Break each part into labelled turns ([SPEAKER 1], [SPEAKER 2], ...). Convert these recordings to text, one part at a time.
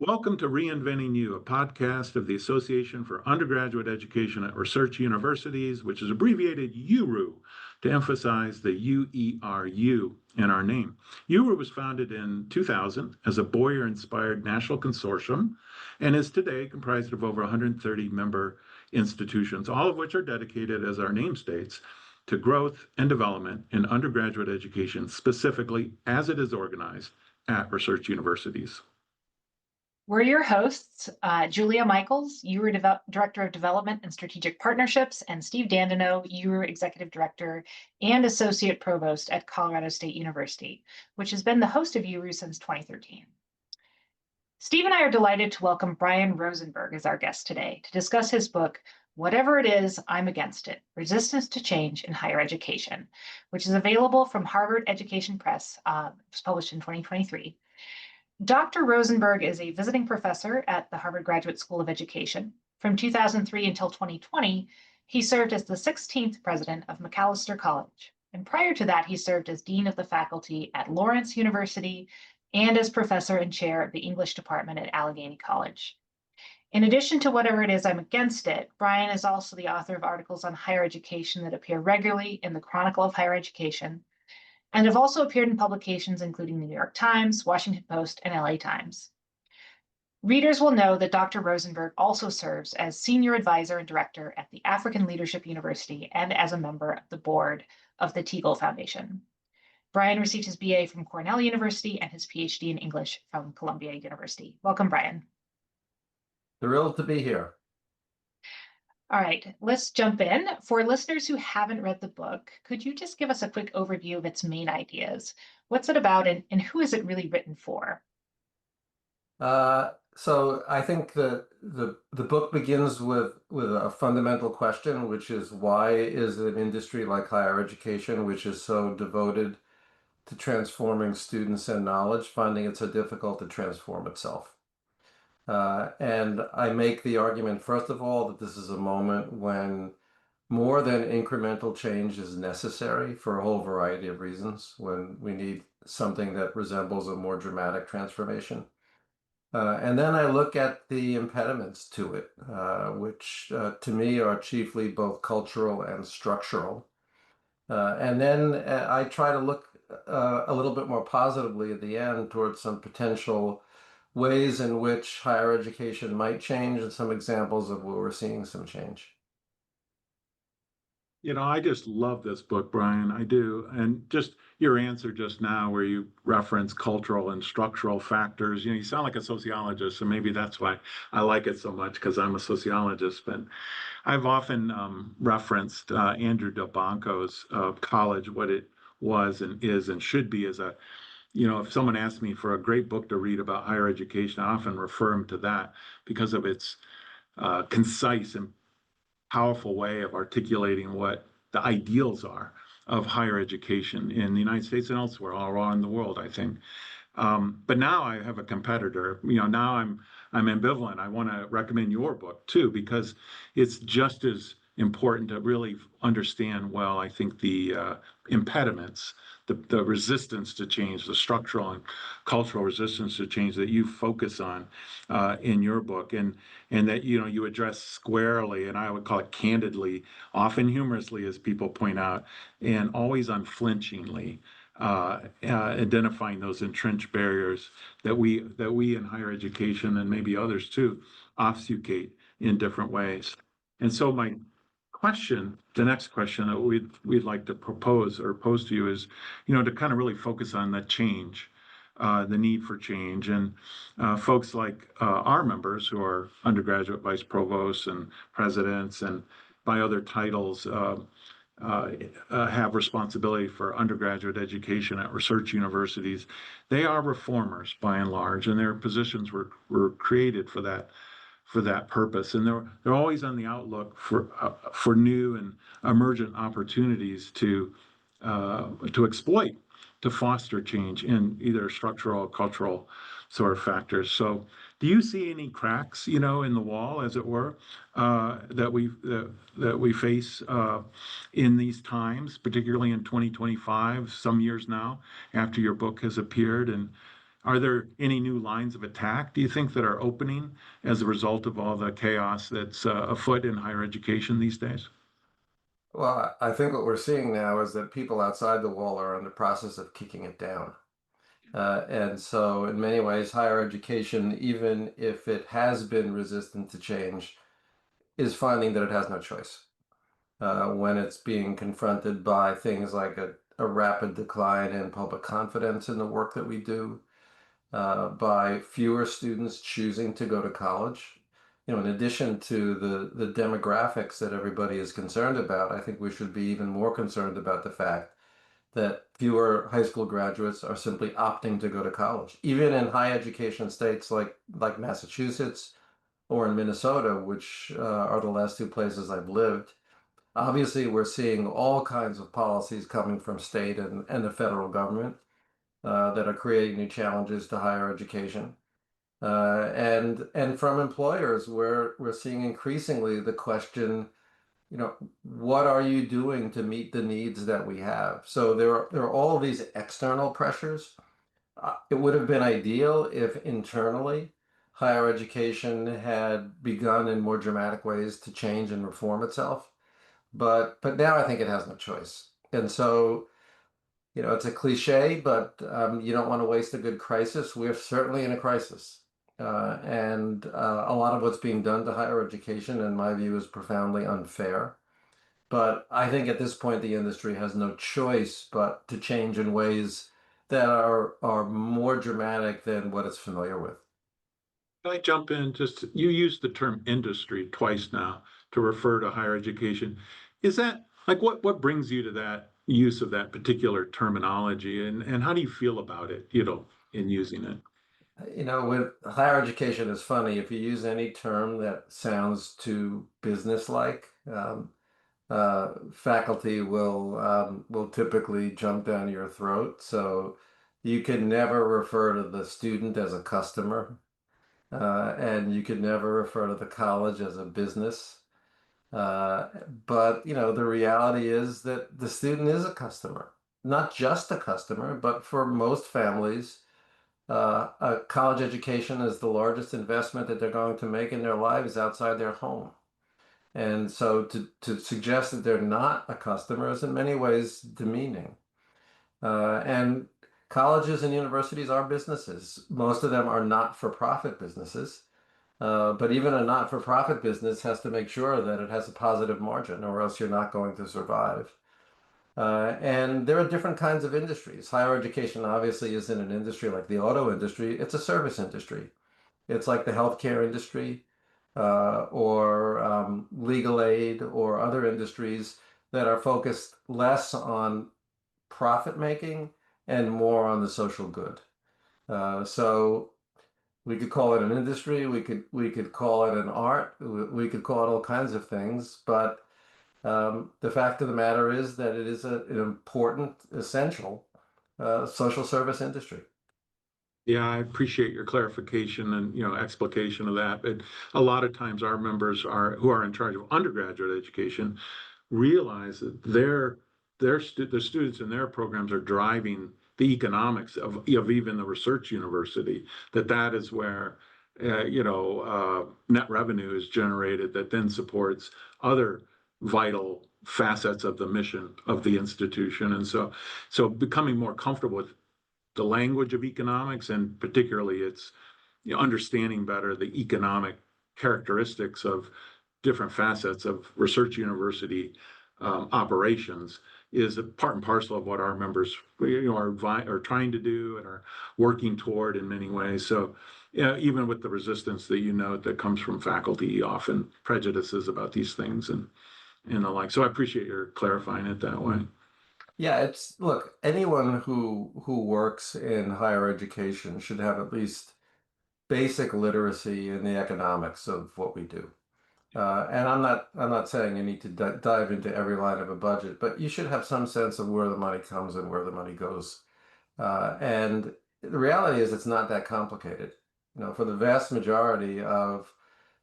[SPEAKER 1] Welcome to Reinventing You, a podcast of the Association for Undergraduate Education at Research Universities, which is abbreviated URU to emphasize the UERU in our name. URU was founded in 2000 as a Boyer-inspired national consortium and is today comprised of over 130 member institutions, all of which are dedicated, as our name states, to growth and development in undergraduate education, specifically as it is organized at research universities.
[SPEAKER 2] We're your hosts, Julia Michaels, URU Director of Development and Strategic Partnerships, and Steve Dandino, URU Executive Director and Associate Provost at Colorado State University, which has been the host of URU since 2013. Steve and I are delighted to welcome Brian Rosenberg as our guest today to discuss his book, Whatever It Is, I'm Against It, Resistance to Change in Higher Education, which is available from Harvard Education Press. It was published in 2023. Dr. Rosenberg is a visiting professor at the Harvard Graduate School of Education. From 2003 until 2020, he served as the 16th president of Macalester College. And prior to that, he served as dean of the faculty at Lawrence University and as professor and chair of the English department at Allegheny College. In addition to Whatever It Is, I'm Against It, Brian is also the author of articles on higher education that appear regularly in the Chronicle of Higher Education, and have also appeared in publications including the New York Times, Washington Post, and LA Times. Readers will know that Dr. Rosenberg also serves as Senior Advisor and Director at the African Leadership University and as a member of the board of the Teagle Foundation. Brian received his BA from Cornell University and his Ph.D. in English from Columbia University. Welcome, Brian.
[SPEAKER 3] Thrilled to be here.
[SPEAKER 2] All right, let's jump in. For listeners who haven't read the book, could you just give us a quick overview of its main ideas? What's it about and who is it really written for?
[SPEAKER 3] So I think the book begins with a fundamental question, which is why is an industry like higher education, which is so devoted to transforming students and knowledge, finding it so difficult to transform itself? And I make the argument, first of all, that this is a moment when more than incremental change is necessary for a whole variety of reasons, when we need something that resembles a more dramatic transformation. And then I look at the impediments to it, which to me are chiefly both cultural and structural. And then I try to look a little bit more positively at the end towards some potential ways in which higher education might change and some examples of where we're seeing some change.
[SPEAKER 1] You know, I just love this book, Brian. I do. And just your answer just now, where you reference cultural and structural factors, you sound like a sociologist, so maybe that's why I like it so much, because I'm a sociologist. But I've often referenced Andrew Delbanco's college, what it was and is and should be as a if someone asks me for a great book to read about higher education, I often refer them to that because of its concise and powerful way of articulating what the ideals are of higher education in the United States and elsewhere, all around the world, I think. But now I have a competitor. Now I'm ambivalent. I want to recommend your book too, because it's just as important to really understand well, I think, the impediments, the resistance to change, the structural and cultural resistance to change that you focus on in your book, and that you address squarely, and I would call it candidly, often humorously, as people point out, and always unflinchingly, identifying those entrenched barriers that we in higher education and maybe others too obfuscate in different ways. And so the next question that we'd like to propose or pose to you is, to kind of really focus on the change, the need for change, and folks like our members who are undergraduate vice provosts and presidents and by other titles have responsibility for undergraduate education at research universities. They are reformers by and large, and their positions were created for that purpose, and they're always on the outlook for new and emergent opportunities to exploit, to foster change in either structural or cultural sort of factors. So, do you see any cracks, in the wall, as it were, that we face in these times, particularly in 2025, some years now after your book has appeared, and Are there any new lines of attack, do you think, that are opening as a result of all the chaos that's afoot in higher education these days?
[SPEAKER 3] Well, I think what we're seeing now is that people outside the wall are in the process of kicking it down. And so, in many ways, higher education, even if it has been resistant to change, is finding that it has no choice when it's being confronted by things like a rapid decline in public confidence in the work that we do, by fewer students choosing to go to college. You know, in addition to the demographics that everybody is concerned about, I think we should be even more concerned about the fact that fewer high school graduates are simply opting to go to college. Even in high education states like Massachusetts or in Minnesota, which are the last two places I've lived, obviously we're seeing all kinds of policies coming from state and the federal government that are creating new challenges to higher education. And from employers, we're seeing increasingly the question, you know, what are you doing to meet the needs that we have? So there are all of these external pressures. It would have been ideal if internally higher education had begun in more dramatic ways to change and reform itself. But now I think it has no choice. And so, you know, it's a cliche, but you don't want to waste a good crisis. We're certainly in a crisis. And a lot of what's being done to higher education, in my view, is profoundly unfair. But I think at this point, the industry has no choice but to change in ways that are more dramatic than what it's familiar with.
[SPEAKER 1] Can I jump in? Just you used the term industry twice now to refer to higher education. Is that like what brings you to that use of that particular terminology, and how do you feel about it, in using it?
[SPEAKER 3] You know, with higher education, it's funny if you use any term that sounds too business-like. Faculty will typically jump down your throat. So you can never refer to the student as a customer, and you can never refer to the college as a business. Uh, but you know, the reality is that the student is a customer, not just a customer, but for most families, a college education is the largest investment that they're going to make in their lives outside their home. And so to suggest that they're not a customer is in many ways demeaning. And colleges and universities are businesses. Most of them are not-for-profit businesses. But even a not-for-profit business has to make sure that it has a positive margin, or else you're not going to survive. And there are different kinds of industries. Higher education obviously isn't an industry like the auto industry. It's a service industry. It's like the healthcare industry, or legal aid or other industries that are focused less on profit making and more on the social good. So we could call it an industry, we could call it an art, we could call it all kinds of things, but the fact of the matter is that it is an important, essential social service industry.
[SPEAKER 1] Yeah, I appreciate your clarification and explication of that. But a lot of times our members who are in charge of undergraduate education realize that the students in their programs are driving the economics of even the research university. That is where net revenue is generated that then supports other vital facets of the mission of the institution. And so becoming more comfortable with the language of economics, and particularly its understanding better the economic characteristics of different facets of research university operations, is a part and parcel of what our members are trying to do and are working toward in many ways. So yeah, even with the resistance that note that comes from faculty, often prejudices about these things and the like. So I appreciate your clarifying it that way.
[SPEAKER 3] Yeah, look, anyone who works in higher education should have at least basic literacy in the economics of what we do. And I'm not saying you need to dive into every line of a budget, but you should have some sense of where the money comes and where the money goes. And the reality is it's not that complicated. You know, for the vast majority of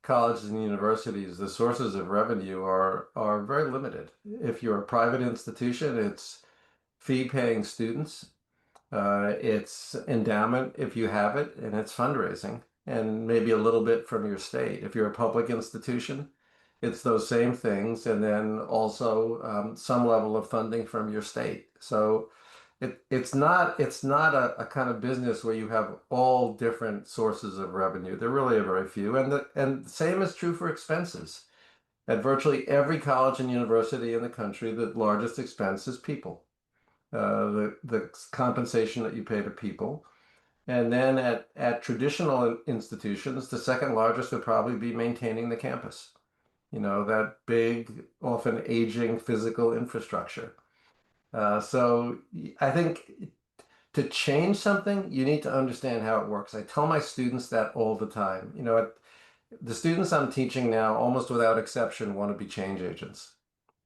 [SPEAKER 3] colleges and universities, the sources of revenue are very limited. If you're a private institution, it's fee-paying students. It's endowment if you have it, and it's fundraising, and maybe a little bit from your state. If you're a public institution, it's those same things, and then also some level of funding from your state. So it's not a kind of business where you have all different sources of revenue. There really are very few, and the same is true for expenses. At virtually every college and university in the country, the largest expense is people, the compensation that you pay to people. And then at traditional institutions, the second largest would probably be maintaining the campus. That big, often aging physical infrastructure. So I think to change something, you need to understand how it works. I tell my students that all the time. The students I'm teaching now, almost without exception, want to be change agents.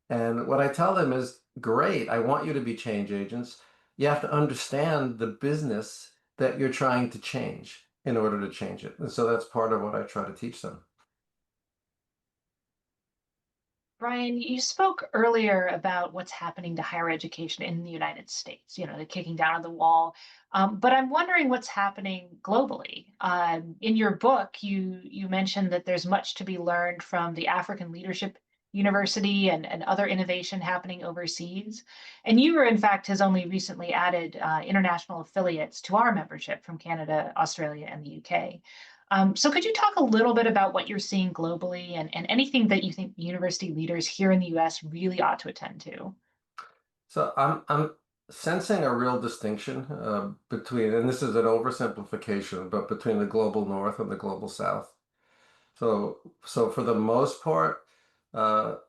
[SPEAKER 3] And what I tell them is, great, I want you to be change agents. You have to understand the business that you're trying to change in order to change it. And so that's part of what I try to teach them.
[SPEAKER 2] Brian, you spoke earlier about what's happening to higher education in the United States, the kicking down of the wall. But I'm wondering what's happening globally. In your book, you mentioned that there's much to be learned from the African Leadership University and other innovation happening overseas. And UR, in fact, has only recently added international affiliates to our membership from Canada, Australia, and the UK. So could you talk a little bit about what you're seeing globally and anything that you think university leaders here in the US really ought to attend to?
[SPEAKER 3] So I'm sensing a real distinction between, and this is an oversimplification, but between the global north and the global south. So for the most part,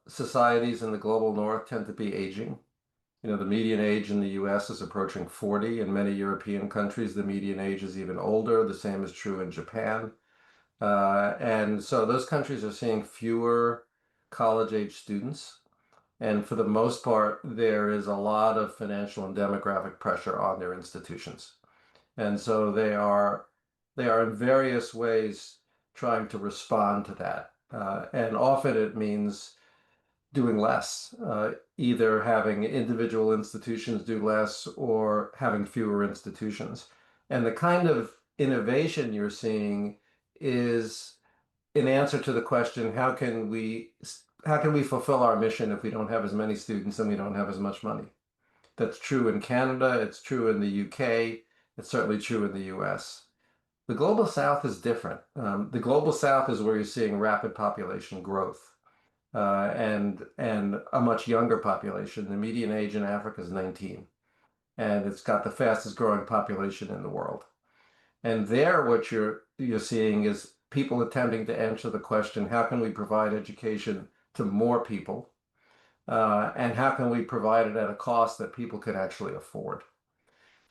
[SPEAKER 3] societies in the global north tend to be aging. The median age in the US is approaching 40. In many European countries, the median age is even older. The same is true in Japan. And so those countries are seeing fewer college-age students. And for the most part, there is a lot of financial and demographic pressure on their institutions. And so they are in various ways trying to respond to that. And often it means doing less, either having individual institutions do less or having fewer institutions. And the kind of innovation you're seeing is in answer to the question, how can we fulfill our mission if we don't have as many students and we don't have as much money? That's true in Canada, it's true in the UK, it's certainly true in the US. The global south is different. The global south is where you're seeing rapid population growth and a much younger population. The median age in Africa is 19, and it's got the fastest growing population in the world. And there, what you're seeing is people attempting to answer the question, how can we provide education to more people? And how can we provide it at a cost that people could actually afford?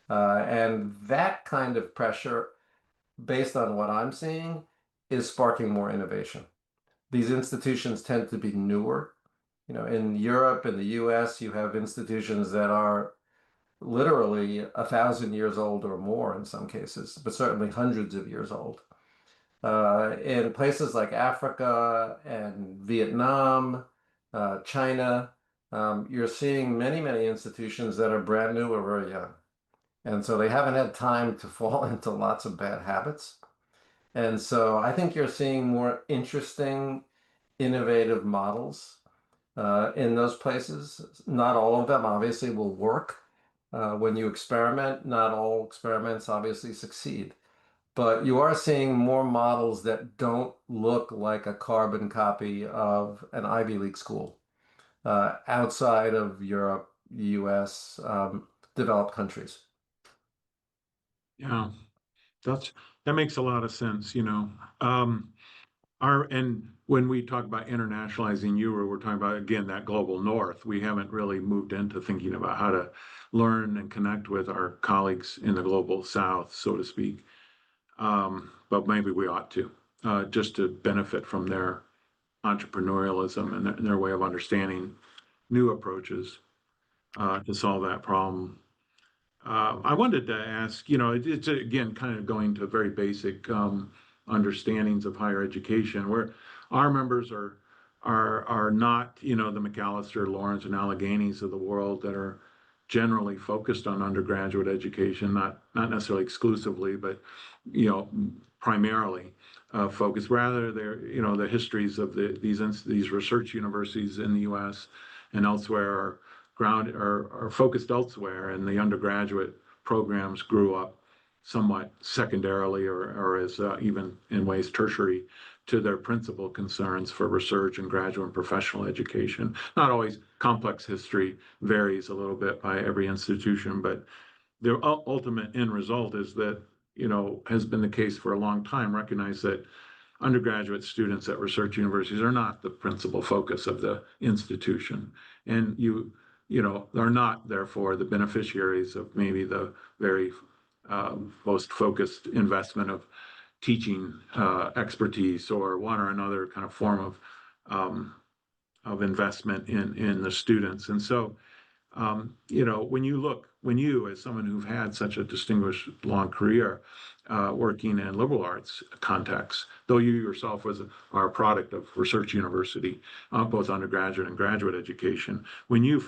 [SPEAKER 3] And that kind of pressure, based on what I'm seeing, is sparking more innovation. These institutions tend to be newer. In Europe and the US, you have institutions that are literally 1,000 years old or more in some cases, but certainly hundreds of years old. In places like Africa and Vietnam, China, you're seeing many, many institutions that are brand new or very young. And so they haven't had time to fall into lots of bad habits. And so I think you're seeing more interesting, innovative models in those places. Not all of them obviously will work. When you experiment, not all experiments obviously succeed. But you are seeing more models that don't look like a carbon copy of an Ivy League school outside of Europe, US, developed countries.
[SPEAKER 1] Yeah, that makes a lot of sense. And when we talk about internationalizing Euro, we're talking about, again, that global north. We haven't really moved into thinking about how to learn and connect with our colleagues in the global south, so to speak. But maybe we ought to, just to benefit from their entrepreneurialism and their way of understanding new approaches to solve that problem. I wanted to ask, it's again kind of going to very basic understandings of higher education, where our members are not, the Macalester, Lawrence, and Alleghenies of the world that are generally focused on undergraduate education, not necessarily exclusively, but primarily focused. Rather, the histories of these research universities in the U.S. and elsewhere are focused elsewhere, and the undergraduate programs grew up somewhat secondarily or as even in ways tertiary to their principal concerns for research and graduate and professional education. Not always. Complex history varies a little bit by every institution, but the ultimate end result is that, has been the case for a long time, recognize that undergraduate students at research universities are not the principal focus of the institution. And are not, therefore, the beneficiaries of maybe the very most focused investment of teaching expertise or one or another kind of form of investment in the students. And so, when you, as someone who've had such a distinguished long career working in liberal arts contexts, though you yourself are a product of research university, both undergraduate and graduate education, when you,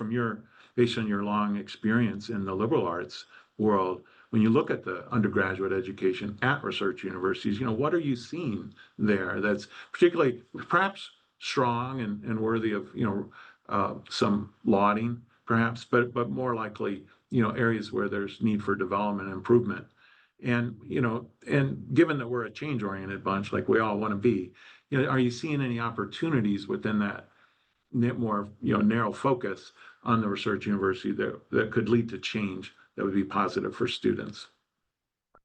[SPEAKER 1] based on your long experience in the liberal arts world, when you look at the undergraduate education at research universities, what are you seeing there that's particularly perhaps strong and worthy of some lauding, perhaps, but more likely areas where there's need for development and improvement. And given that we're a change-oriented bunch, like we all want to be, are you seeing any opportunities within that more narrow focus on the research university that could lead to change that would be positive for students?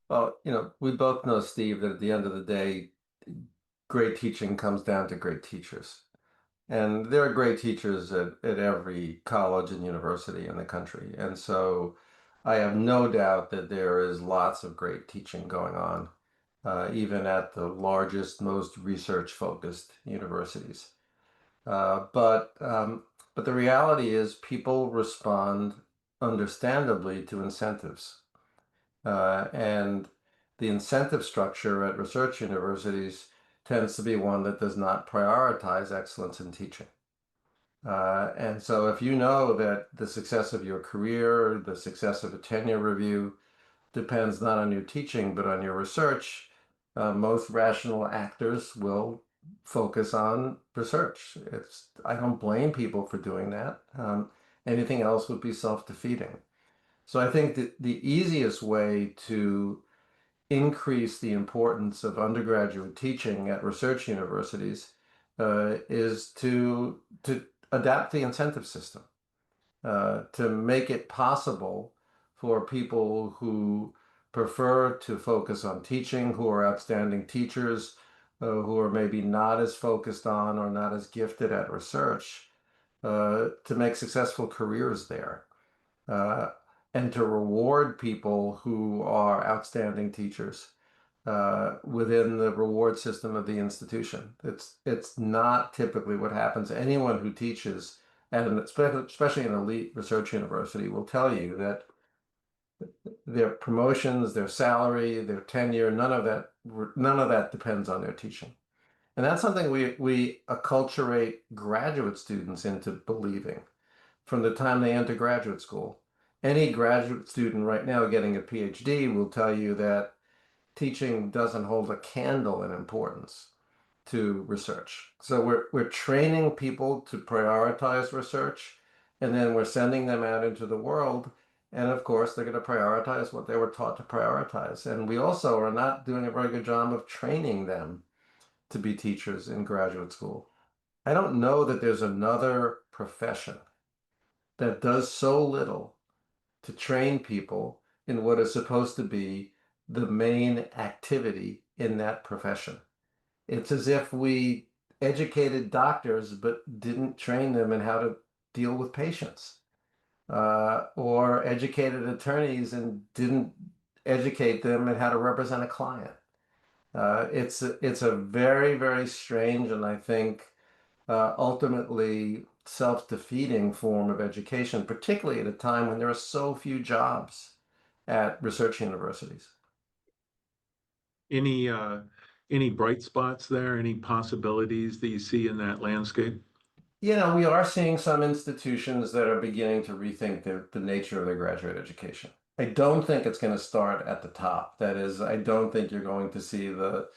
[SPEAKER 3] Well, we both know, Steve, that at the end of the day, great teaching comes down to great teachers. And there are great teachers at every college and university in the country. And so I have no doubt that there is lots of great teaching going on, even at the largest, most research-focused universities. But the reality is people respond understandably to incentives. And the incentive structure at research universities tends to be one that does not prioritize excellence in teaching. And so if you know that the success of your career, the success of a tenure review depends not on your teaching, but on your research, most rational actors will focus on research. I don't blame people for doing that. Anything else would be self-defeating. So I think that the easiest way to increase the importance of undergraduate teaching at research universities is to adapt the incentive system, to make it possible for people who prefer to focus on teaching, who are outstanding teachers, who are maybe not as focused on or not as gifted at research, to make successful careers there. And to reward people who are outstanding teachers within the reward system of the institution. It's not typically what happens. Anyone who teaches, and especially an elite research university, will tell you that their promotions, their salary, their tenure, none of that depends on their teaching. And that's something we acculturate graduate students into believing from the time they enter graduate school. Any graduate student right now getting a Ph.D. will tell you that teaching doesn't hold a candle in importance to research. So we're training people to prioritize research, and then we're sending them out into the world. And of course, they're going to prioritize what they were taught to prioritize. And we also are not doing a very good job of training them to be teachers in graduate school. I don't know that there's another profession that does so little to train people in what is supposed to be the main activity in that profession. It's as if we educated doctors but didn't train them in how to deal with patients, or educated attorneys and didn't educate them in how to represent a client. It's a very, very strange and I think ultimately self-defeating form of education, particularly at a time when there are so few jobs at research universities.
[SPEAKER 1] Any bright spots there? Any possibilities that you see in that landscape?
[SPEAKER 3] We are seeing some institutions that are beginning to rethink the nature of their graduate education. I don't think it's going to start at the top. That is, I don't think you're going to see the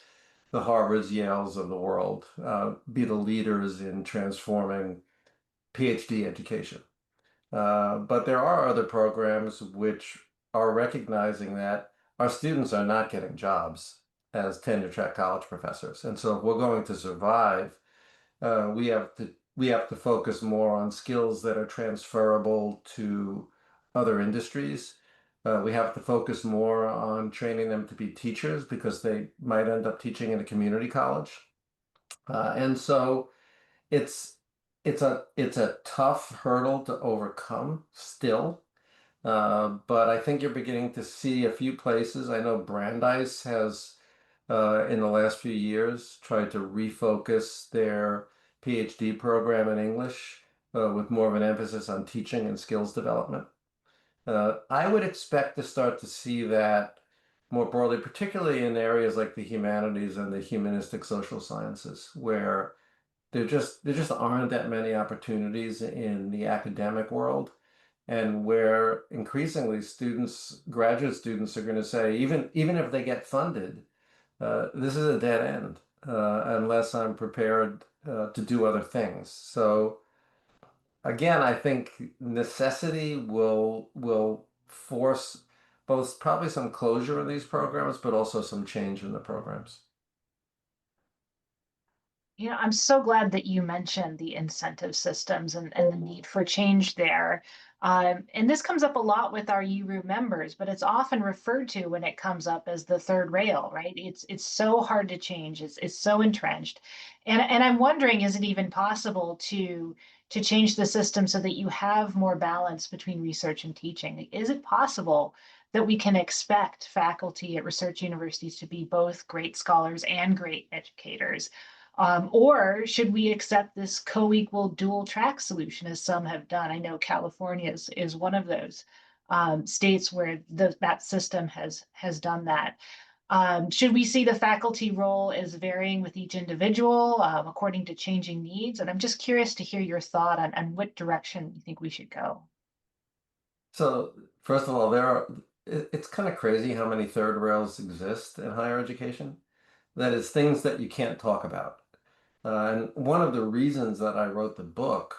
[SPEAKER 3] Harvards, Yales of the world be the leaders in transforming Ph.D. education. But there are other programs which are recognizing that our students are not getting jobs as tenure-track college professors. And so if we're going to survive, we have to focus more on skills that are transferable to other industries. We have to focus more on training them to be teachers because they might end up teaching in a community college. And so it's it's a tough hurdle to overcome still. But I think you're beginning to see a few places. I know Brandeis has, in the last few years, tried to refocus their PhD program in English with more of an emphasis on teaching and skills development. I would expect to start to see that more broadly, particularly in areas like the humanities and the humanistic social sciences, where there just aren't that many opportunities in the academic world, and where increasingly graduate students are going to say, even if they get funded, this is a dead end unless I'm prepared to do other things. So again, I think necessity will force both probably some closure in these programs, but also some change in the programs.
[SPEAKER 2] I'm so glad that you mentioned the incentive systems and the need for change there. And this comes up a lot with our URU members, but it's often referred to when it comes up as the third rail, right? It's so hard to change. It's so entrenched. And I'm wondering, is it even possible to change the system so that you have more balance between research and teaching? Like, is it possible that we can expect faculty at research universities to be both great scholars and great educators? Or should we accept this co-equal dual track solution as some have done? I know California is one of those states where that system has done that. Should we see the faculty role as varying with each individual according to changing needs? And I'm just curious to hear your thought on what direction you think we should go.
[SPEAKER 3] So first of all, it's kind of crazy how many third rails exist in higher education. That is things that you can't talk about. And one of the reasons that I wrote the book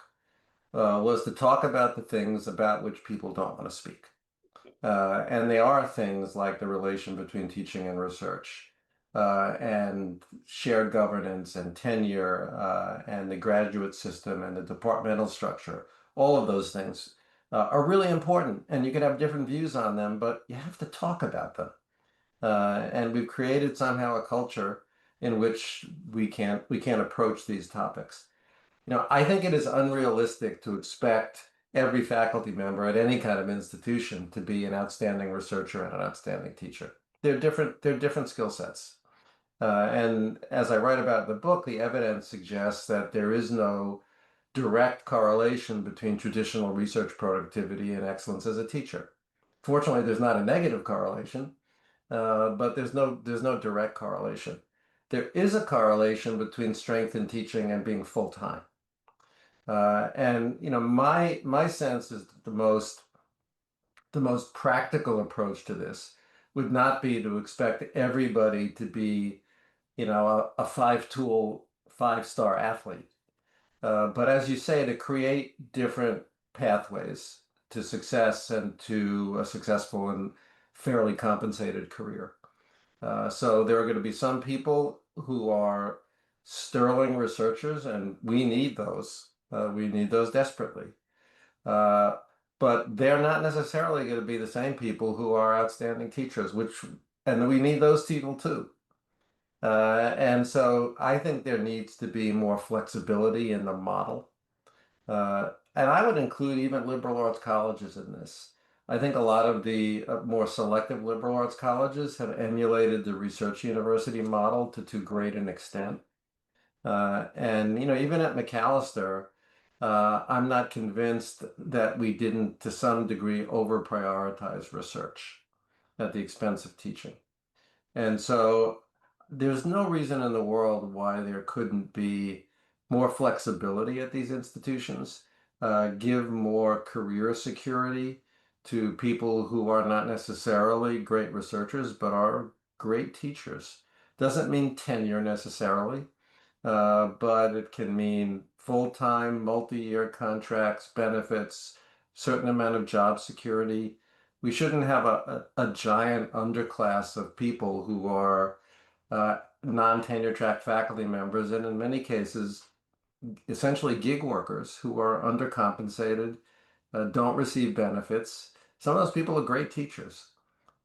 [SPEAKER 3] was to talk about the things about which people don't want to speak. And they are things like the relation between teaching and research, and shared governance and tenure, and the graduate system and the departmental structure. All of those things are really important, and you can have different views on them, but you have to talk about them. And we've created somehow a culture in which we can't approach these topics. I think it is unrealistic to expect every faculty member at any kind of institution to be an outstanding researcher and an outstanding teacher. They're different skill sets. And as I write about in the book, the evidence suggests that there is no direct correlation between traditional research productivity and excellence as a teacher. Fortunately, there's not a negative correlation, but there's no direct correlation. There is a correlation between strength in teaching and being full-time. And my sense is that the most practical approach to this would not be to expect everybody to be, a five-tool, five-star athlete. But as you say, to create different pathways to success and to a successful and fairly compensated career. So there are going to be some people who are sterling researchers, and we need those. We need those desperately. Uh, but they're not necessarily going to be the same people who are outstanding teachers, and we need those people too. And so I think there needs to be more flexibility in the model. And I would include even liberal arts colleges in this. I think a lot of the more selective liberal arts colleges have emulated the research university model to too great an extent. And even at Macalester, I'm not convinced that we didn't, to some degree, over prioritize research at the expense of teaching. And so there's no reason in the world why there couldn't be more flexibility at these institutions, give more career security to people who are not necessarily great researchers, but are great teachers. Doesn't mean tenure necessarily, but it can mean full-time, multi-year contracts, benefits, certain amount of job security. We shouldn't have a giant underclass of people who are non-tenure track faculty members, and in many cases, essentially gig workers who are undercompensated, don't receive benefits. Some of those people are great teachers,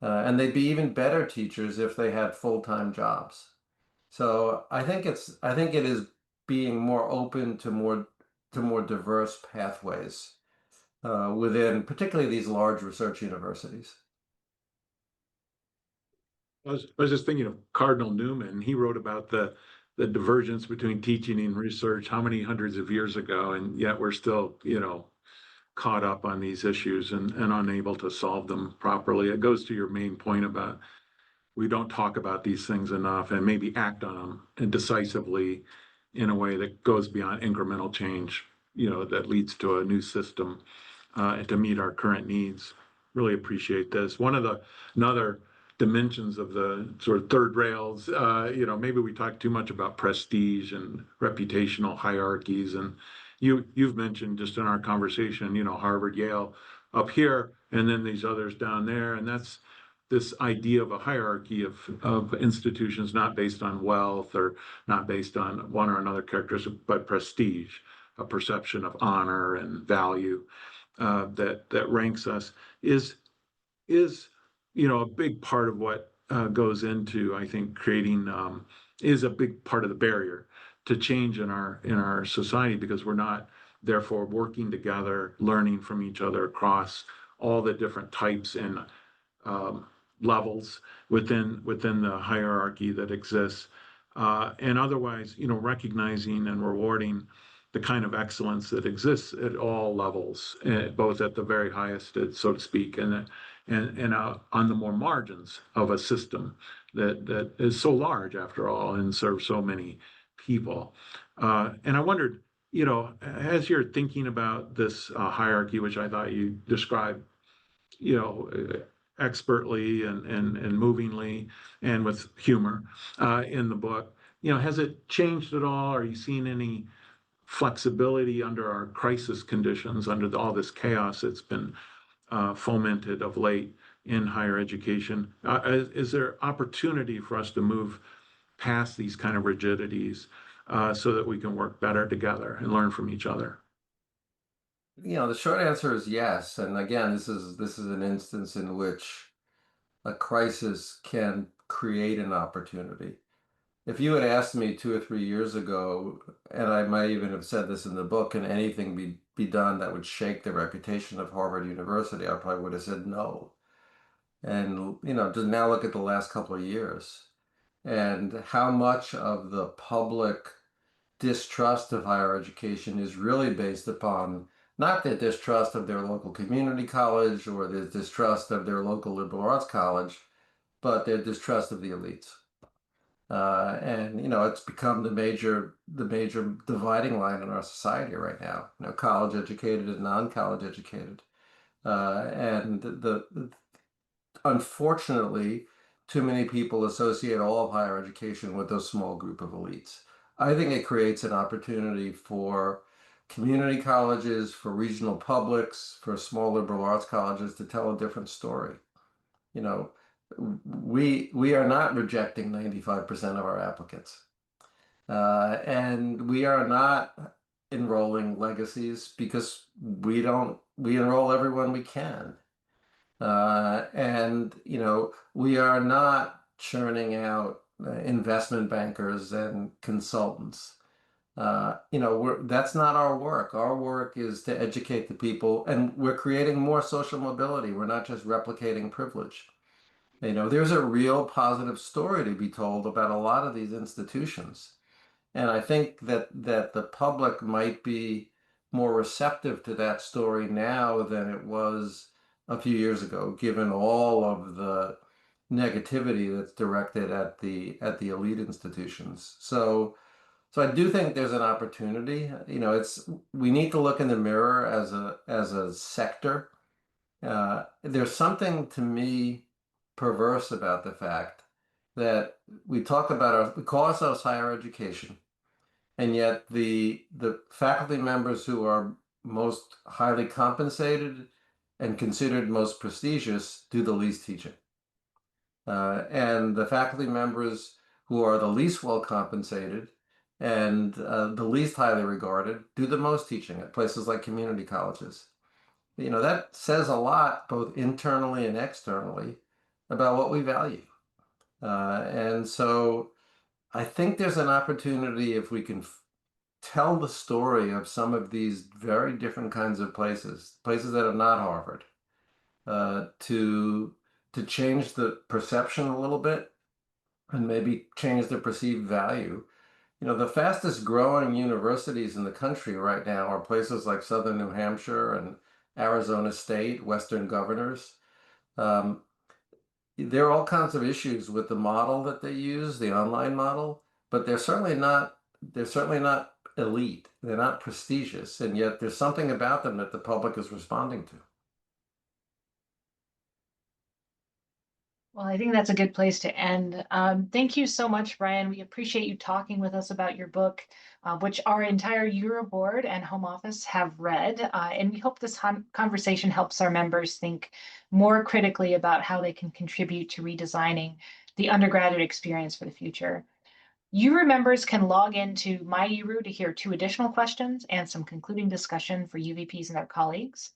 [SPEAKER 3] and they'd be even better teachers if they had full-time jobs. So I think it is being more open to more diverse pathways within particularly these large research universities.
[SPEAKER 1] I was just thinking of Cardinal Newman. He wrote about the divergence between teaching and research how many hundreds of years ago, and yet we're still, caught up on these issues and unable to solve them properly. It goes to your main point about we don't talk about these things enough and maybe act on them and decisively in a way that goes beyond incremental change, that leads to a new system and to meet our current needs. Really appreciate this. Another dimensions of the sort of third rails, maybe we talk too much about prestige and reputational hierarchies. And you've mentioned just in our conversation, Harvard, Yale up here, and then these others down there. And that's this idea of a hierarchy of institutions, not based on wealth or not based on one or another characteristic, but prestige, a perception of honor and value that ranks us is a big part of what goes into, I think, creating is a big part of the barrier to change in our society, because we're not therefore working together, learning from each other across all the different types and levels within the hierarchy that exists, and otherwise, recognizing and rewarding the kind of excellence that exists at all levels, both at the very highest, so to speak, and on the more margins of a system that is so large after all and serves so many people. And I wondered, as you're thinking about this hierarchy, which I thought you described, expertly and movingly and with humor in the book, has it changed at all? Are you seeing any flexibility under our crisis conditions, under all this chaos that's been fomented of late in higher education? Is there opportunity for us to move past these kind of rigidities so that we can work better together and learn from each other?
[SPEAKER 3] The short answer is yes. And again, this is an instance in which a crisis can create an opportunity. If you had asked me 2 or 3 years ago, and I might even have said this in the book, can anything be done that would shake the reputation of Harvard University, I probably would have said no. And, just now look at the last couple of years and how much of the public distrust of higher education is really based upon not the distrust of their local community college or the distrust of their local liberal arts college, but their distrust of the elites. And it's become the major dividing line in our society right now. College educated and non-college educated, and unfortunately, too many people associate all of higher education with those small group of elites. I think it creates an opportunity for community colleges, for regional publics, for small liberal arts colleges to tell a different story. We are not rejecting 95% of our applicants. And we are not enrolling legacies because we enroll everyone we can. And we are not churning out investment bankers and consultants. That's not our work. Our work is to educate the people, and we're creating more social mobility. We're not just replicating privilege. There's a real positive story to be told about a lot of these institutions. And I think that the public might be more receptive to that story now than it was a few years ago, given all of the negativity that's directed at the elite institutions. So So I do think there's an opportunity. We need to look in the mirror as a sector. There's something to me perverse about the fact that we call ourselves higher education, and yet the faculty members who are most highly compensated and considered most prestigious do the least teaching. And the faculty members who are the least well compensated and the least highly regarded do the most teaching at places like community colleges. That says a lot, both internally and externally, about what we value. And so I think there's an opportunity if we can tell the story of some of these very different kinds of places that are not Harvard, to change the perception a little bit and maybe change the perceived value. The fastest growing universities in the country right now are places like Southern New Hampshire and Arizona State, Western Governors. There are all kinds of issues with the model that they use, the online model, but they're certainly not elite. They're not prestigious, and yet there's something about them that the public is responding to.
[SPEAKER 2] Well, I think that's a good place to end. Thank you so much, Brian. We appreciate you talking with us about your book, which our entire Euro board and home office have read. And we hope this conversation helps our members think more critically about how they can contribute to redesigning the undergraduate experience for the future. URU members can log into MyURU to hear 2 additional questions and some concluding discussion for UVPs and their colleagues.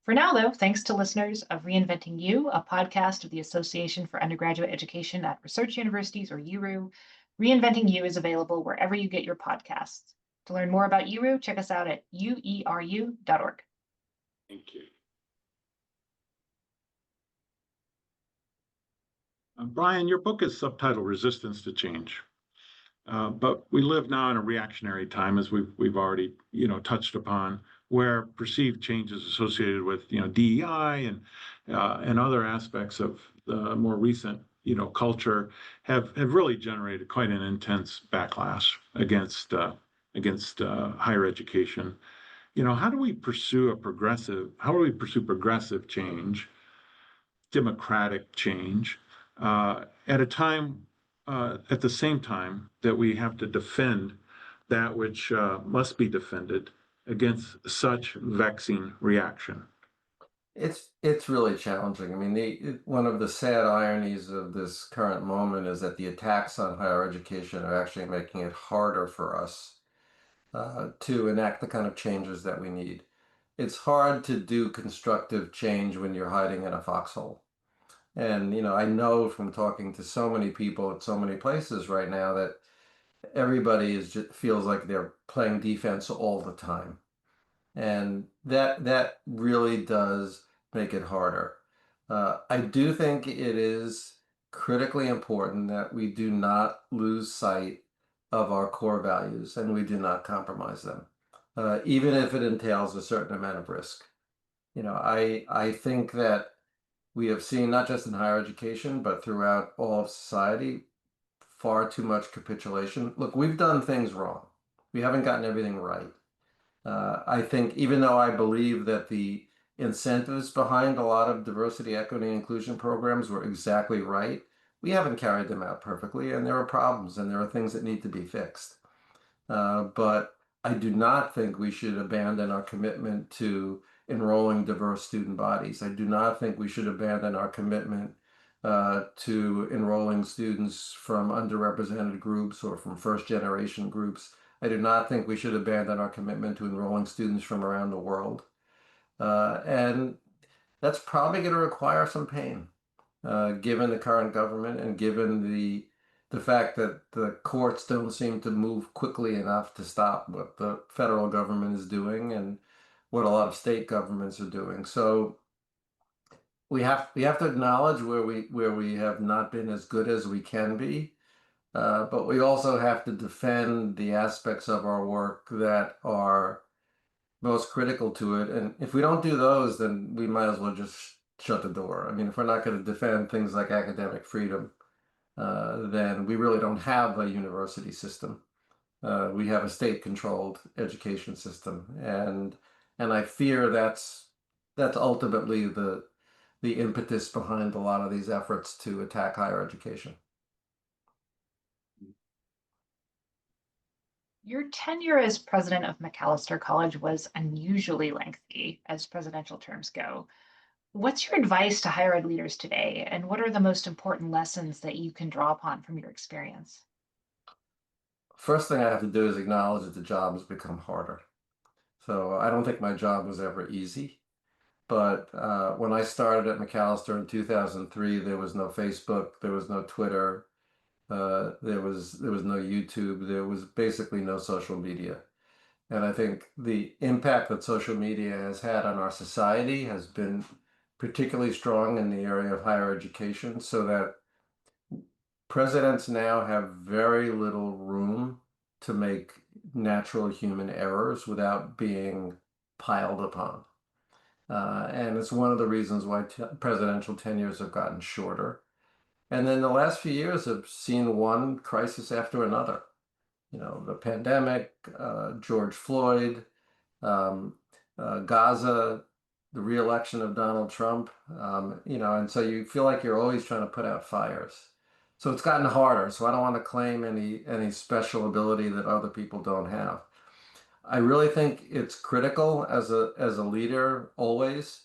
[SPEAKER 2] For now, though, thanks to listeners of Reinventing You, a podcast of the Association for Undergraduate Education at Research Universities, or URU. Reinventing You is available wherever you get your podcasts. To learn more about URU, check us out at ueru.org.
[SPEAKER 1] Thank you. Brian, your book is subtitled Resistance to Change. But we live now in a reactionary time, as we've already touched upon, where perceived changes associated with DEI and other aspects of the more recent culture have really generated quite an intense backlash against higher education. How do we pursue progressive change, democratic change, at the same time that we have to defend that which must be defended against such vexing reaction?
[SPEAKER 3] It's really challenging. I mean, one of the sad ironies of this current moment is that the attacks on higher education are actually making it harder for us to enact the kind of changes that we need. It's hard to do constructive change when you're hiding in a foxhole. And, I know from talking to so many people at so many places right now that everybody feels like they're playing defense all the time. And that really does make it harder. I do think it is critically important that we do not lose sight of our core values and we do not compromise them, even if it entails a certain amount of risk. I think that we have seen, not just in higher education, but throughout all of society, far too much capitulation. Look, we've done things wrong. We haven't gotten everything right. I think even though I believe that the incentives behind a lot of diversity, equity, and inclusion programs were exactly right, we haven't carried them out perfectly, and there are problems, and there are things that need to be fixed. But I do not think we should abandon our commitment to enrolling diverse student bodies. I do not think we should abandon our commitment to enrolling students from underrepresented groups or from first-generation groups. I do not think we should abandon our commitment to enrolling students from around the world. And that's probably going to require some pain, given the current government and given the fact that the courts don't seem to move quickly enough to stop what the federal government is doing and what a lot of state governments are doing. So we have to acknowledge where we have not been as good as we can be, but we also have to defend the aspects of our work that are most critical to it. And if we don't do those, then we might as well just shut the door. I mean, if we're not going to defend things like academic freedom, then we really don't have a university system. We have a state-controlled education system, and I fear that's ultimately the impetus behind a lot of these efforts to attack higher education.
[SPEAKER 2] Your tenure as president of Macalester College was unusually lengthy as presidential terms go. What's your advice to higher ed leaders today, and what are the most important lessons that you can draw upon from your experience?
[SPEAKER 3] First thing I have to do is acknowledge that the job has become harder. So I don't think my job was ever easy. But when I started at Macalester in 2003, there was no Facebook, there was no Twitter, there was no YouTube, there was basically no social media. And I think the impact that social media has had on our society has been particularly strong in the area of higher education, so that presidents now have very little room to make natural human errors without being piled upon. And it's one of the reasons why presidential tenures have gotten shorter. And then the last few years have seen one crisis after another. The pandemic, George Floyd, um, Gaza, the re-election of Donald Trump, and so you feel like you're always trying to put out fires. So it's gotten harder. So I don't want to claim any special ability that other people don't have. I really think it's critical as a leader always,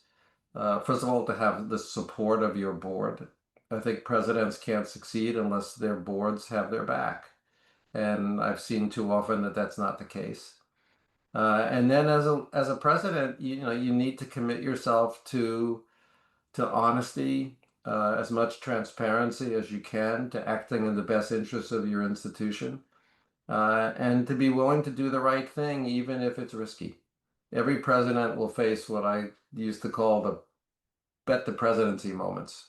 [SPEAKER 3] first of all, to have the support of your board. I think presidents can't succeed unless their boards have their back. And I've seen too often that that's not the case. And then as a president, you need to commit yourself to honesty, as much transparency as you can, to acting in the best interests of your institution, and to be willing to do the right thing, even if it's risky. Every president will face what I used to call the bet the presidency moments,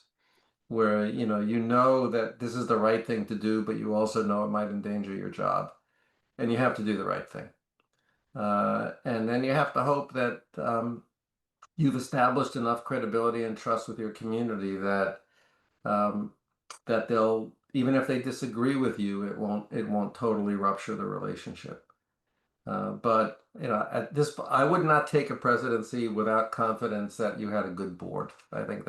[SPEAKER 3] where you know that this is the right thing to do, but you also know it might endanger your job, and you have to do the right thing. And then you have to hope that you've established enough credibility and trust with your community um, that they'll, even if they disagree with you, it won't totally rupture the relationship. But I would not take a presidency without confidence that you had a good board. I think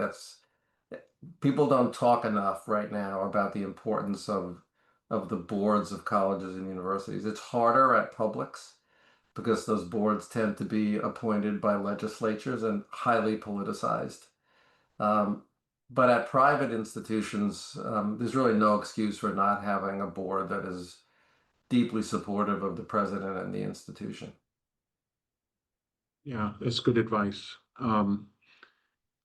[SPEAKER 3] people don't talk enough right now about the importance of the boards of colleges and universities. It's harder at publics because those boards tend to be appointed by legislatures and highly politicized. Um, but at private institutions, there's really no excuse for not having a board that is deeply supportive of the president and the institution.
[SPEAKER 1] Yeah, that's good advice.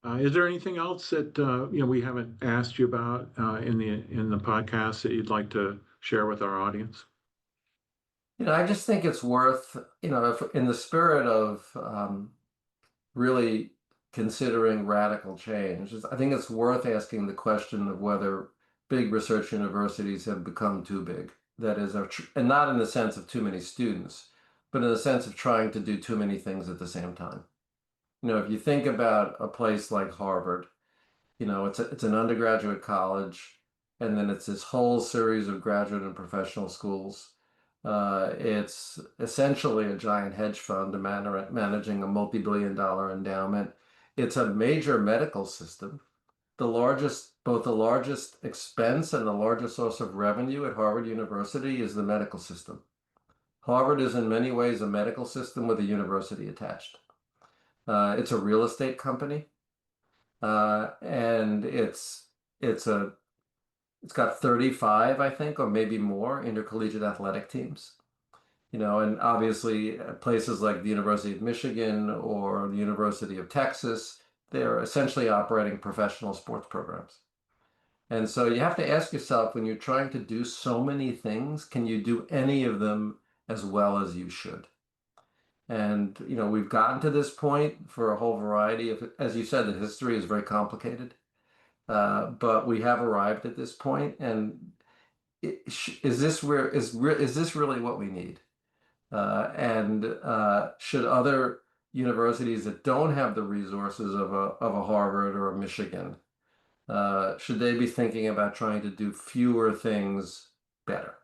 [SPEAKER 1] Is there anything else that we haven't asked you about in the podcast that you'd like to share with our audience?
[SPEAKER 3] I just think it's worth, if, in the spirit of really considering radical change, I think it's worth asking the question of whether big research universities have become too big. That is, and not in the sense of too many students, but in the sense of trying to do too many things at the same time. If you think about a place like Harvard, it's an undergraduate college, and then it's this whole series of graduate and professional schools. It's essentially a giant hedge fund managing a multi-billion-dollar endowment. It's a major medical system. Both the largest expense and the largest source of revenue at Harvard University is the medical system. Harvard is in many ways a medical system with a university attached. It's a real estate company, and it's got 35, I think, or maybe more intercollegiate athletic teams. And obviously places like the University of Michigan or the University of Texas, they're essentially operating professional sports programs. And so you have to ask yourself, when you're trying to do so many things, can you do any of them as well as you should? And, we've gotten to this point for a whole variety of, as you said, the history is very complicated. But we have arrived at this point, and is this really what we need? And should other universities that don't have the resources of a Harvard or a Michigan, should they be thinking about trying to do fewer things better?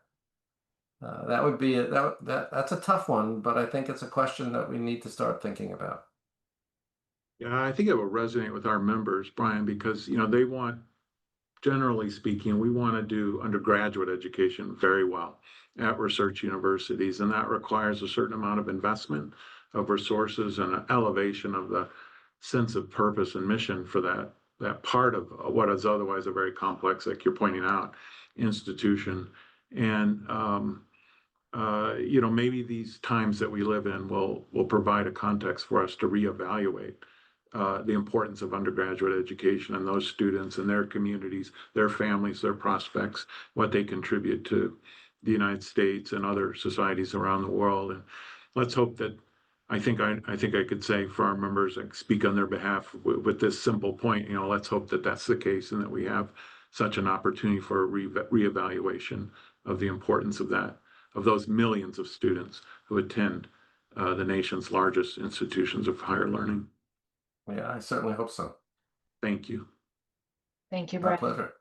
[SPEAKER 3] That would be that's a tough one, but I think it's a question that we need to start thinking about.
[SPEAKER 1] Yeah, I think it will resonate with our members, Brian, because they want, generally speaking, we want to do undergraduate education very well at research universities, and that requires a certain amount of investment of resources and an elevation of the sense of purpose and mission for that part of what is otherwise a very complex, like you're pointing out, institution. And maybe these times that we live in will provide a context for us to reevaluate the importance of undergraduate education and those students and their communities, their families, their prospects, what they contribute to the United States and other societies around the world. And let's hope that I think I could say for our members, I speak on their behalf with this simple point. Let's hope that that's the case and that we have such an opportunity for a reevaluation of the importance of those millions of students who attend the nation's largest institutions of higher learning.
[SPEAKER 3] Yeah, I certainly hope so.
[SPEAKER 1] Thank you.
[SPEAKER 2] Thank you,
[SPEAKER 3] My
[SPEAKER 2] Brian.
[SPEAKER 3] pleasure.